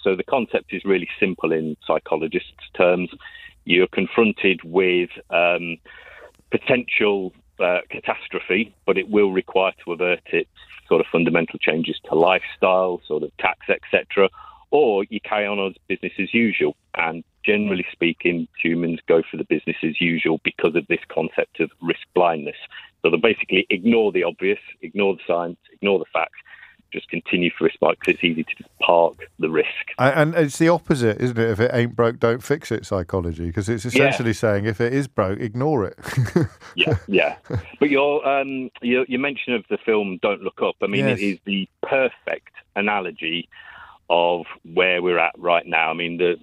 So the concept is really simple in psychologists' terms. You're confronted with potential catastrophe, but it will require to avert it sort of fundamental changes to lifestyle, sort of tax, etc., or you carry on as business as usual. And generally speaking, humans go for the business as usual because of this concept of risk blindness. So they basically ignore the obvious, ignore the science, ignore the facts, just continue for risk because it's easy to just park the risk. And it's the opposite, isn't it? If it ain't broke, don't fix it psychology, because it's essentially saying if it is broke, ignore it. yeah. But your mention of the film Don't Look Up, I mean, It is the perfect analogy of where we're at right now. I mean, the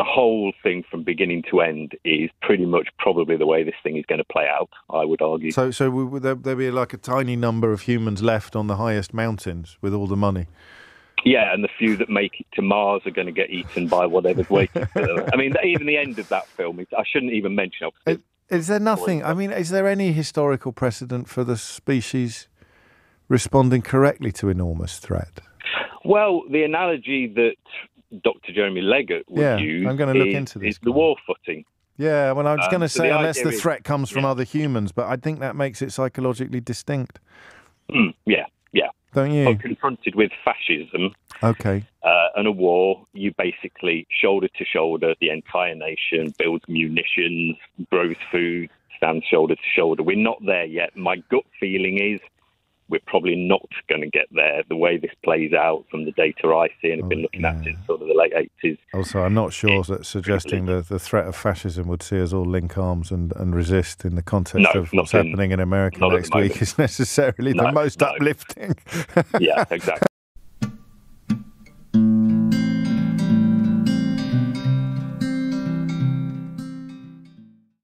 whole thing from beginning to end is pretty much probably the way this thing is going to play out, I would argue. So would there be like a tiny number of humans left on the highest mountains with all the money? Yeah, and the few that make it to Mars are going to get eaten by whatever's waiting for them. I mean, even the end of that film, I shouldn't even mention it. Is there nothing, I mean, is there any historical precedent for the species responding correctly to enormous threat? Well, the analogy that Dr. Jeremy Leggett would use I'm going to look into this. Is the war footing. Yeah, well, I was going to say, unless the is, threat comes from other humans, but I think that makes it psychologically distinct. Yeah. Don't you? I'm confronted with fascism and a war, you basically, shoulder to shoulder, the entire nation builds munitions, grows food, stands shoulder to shoulder. We're not there yet. My gut feeling is we're probably not going to get there. The way this plays out from the data I see and have been looking at since sort of the late 80s. Also, I'm not sure that suggesting the threat of fascism would see us all link arms and resist in the context of what's happening in America next week is necessarily the most uplifting. Yeah, exactly.